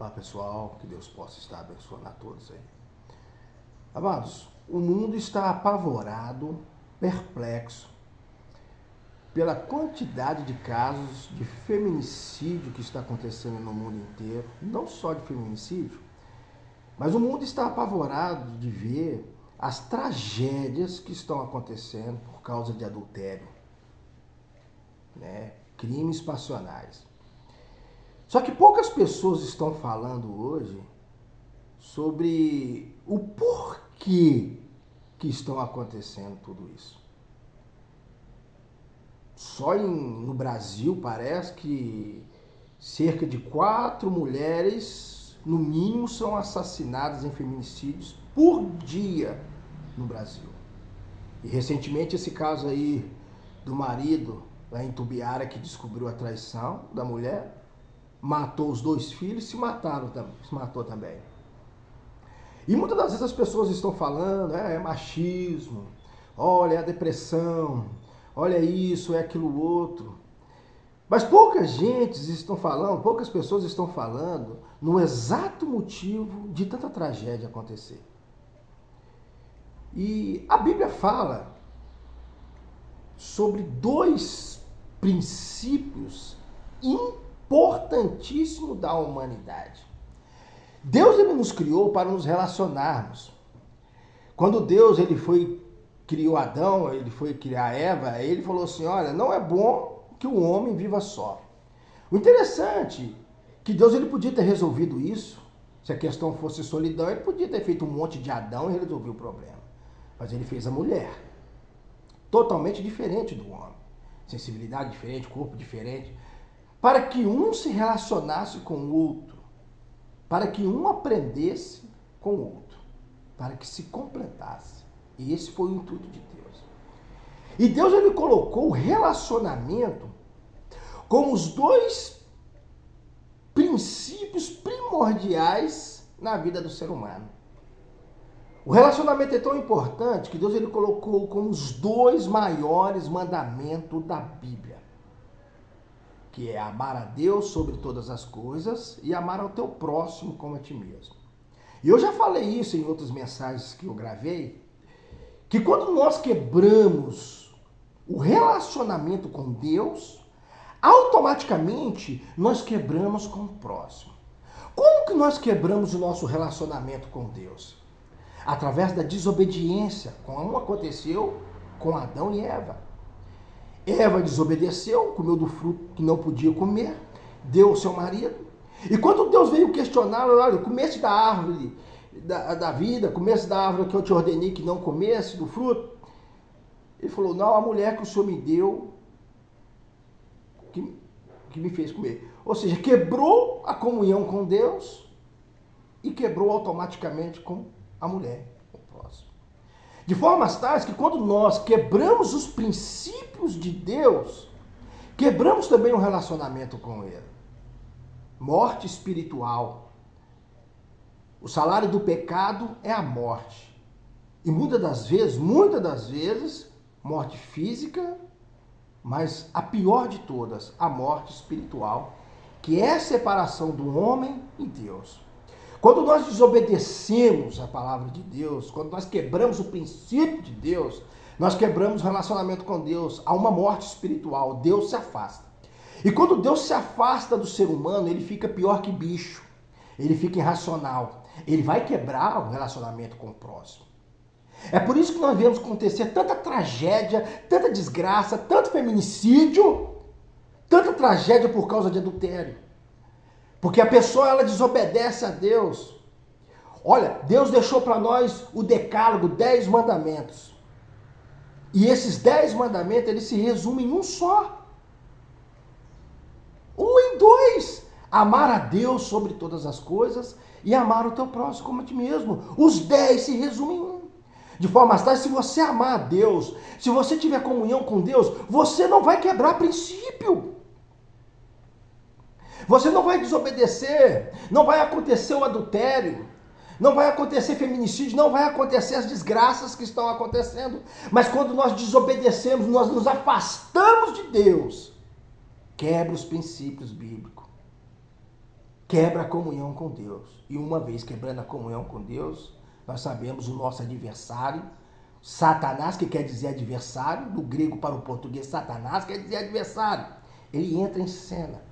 Olá pessoal, que Deus possa estar abençoando a todos aí. Amados, o mundo está apavorado, perplexo, pela quantidade de casos de feminicídio que está acontecendo no mundo inteiro. Não só de feminicídio, mas o mundo está apavorado de ver as tragédias que estão acontecendo por causa de adultério, né? Crimes passionais. Só que poucas pessoas estão falando hoje sobre o porquê que estão acontecendo tudo isso. Só no Brasil parece que cerca de 4 mulheres, no mínimo, são assassinadas em feminicídios por dia no Brasil. E recentemente esse caso aí do marido lá em Tubiara que descobriu a traição da mulher, matou os 2 filhos e se matou também. E muitas das vezes as pessoas estão falando, é machismo, olha a depressão, olha isso, é aquilo outro. Mas poucas pessoas estão falando no exato motivo de tanta tragédia acontecer. E a Bíblia fala sobre 2 princípios importantíssimo da humanidade. Deus ele nos criou para nos relacionarmos. Quando Deus criou Adão, ele foi criar Eva, ele falou assim, olha, não é bom que o homem viva só. O interessante é que Deus ele podia ter resolvido isso, se a questão fosse solidão, ele podia ter feito um monte de Adão e resolver o problema. Mas ele fez a mulher, totalmente diferente do homem. Sensibilidade diferente, corpo diferente, para que um se relacionasse com o outro, para que um aprendesse com o outro, para que se completasse. E esse foi o intuito de Deus. E Deus ele colocou o relacionamento como os 2 princípios primordiais na vida do ser humano. O relacionamento é tão importante que Deus ele colocou como os 2 maiores mandamentos da Bíblia, que é amar a Deus sobre todas as coisas e amar ao teu próximo como a ti mesmo. E eu já falei isso em outras mensagens que eu gravei, que quando nós quebramos o relacionamento com Deus, automaticamente nós quebramos com o próximo. Como que nós quebramos o nosso relacionamento com Deus? Através da desobediência, como aconteceu com Adão e Eva. Eva desobedeceu, comeu do fruto que não podia comer, deu ao seu marido. E quando Deus veio questioná-lo, olha, comeste da árvore da vida, comeste da árvore que eu te ordenei que não comesse do fruto. Ele falou, não, a mulher que o Senhor me deu, que me fez comer. Ou seja, quebrou a comunhão com Deus e quebrou automaticamente com a mulher, o próximo. De formas tais que quando nós quebramos os princípios de Deus, quebramos também o relacionamento com Ele. Morte espiritual. O salário do pecado é a morte. E muitas das vezes, morte física, mas a pior de todas, a morte espiritual, que é a separação do homem e Deus. Quando nós desobedecemos a palavra de Deus, quando nós quebramos o princípio de Deus, nós quebramos o relacionamento com Deus, há uma morte espiritual, Deus se afasta. E quando Deus se afasta do ser humano, ele fica pior que bicho, ele fica irracional, ele vai quebrar o relacionamento com o próximo. É por isso que nós vemos acontecer tanta tragédia, tanta desgraça, tanto feminicídio, tanta tragédia por causa de adultério. Porque a pessoa, ela desobedece a Deus. Olha, Deus deixou para nós o decálogo, 10 mandamentos. E esses 10 mandamentos, eles se resumem em um só. Em 2. Amar a Deus sobre todas as coisas e amar o teu próximo como a ti mesmo. Os 10 se resumem em um. De forma tal, se você amar a Deus, se você tiver comunhão com Deus, você não vai quebrar princípio. Você não vai desobedecer, não vai acontecer o adultério, não vai acontecer feminicídio, não vai acontecer as desgraças que estão acontecendo. Mas quando nós desobedecemos, nós nos afastamos de Deus, quebra os princípios bíblicos. quebra a comunhão com Deus. E uma vez quebrando a comunhão com Deus, nós sabemos o nosso adversário, Satanás, que quer dizer adversário, do grego para o português, Satanás quer dizer adversário. Ele entra em cena.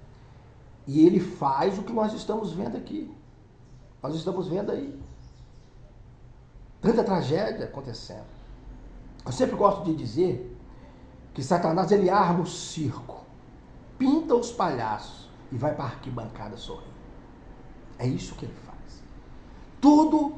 E ele faz o que nós estamos vendo aqui. Nós estamos vendo aí. Tanta tragédia acontecendo. Eu sempre gosto de dizer que Satanás, ele arma o circo, pinta os palhaços e vai para a arquibancada sorrir. É isso que ele faz. Tudo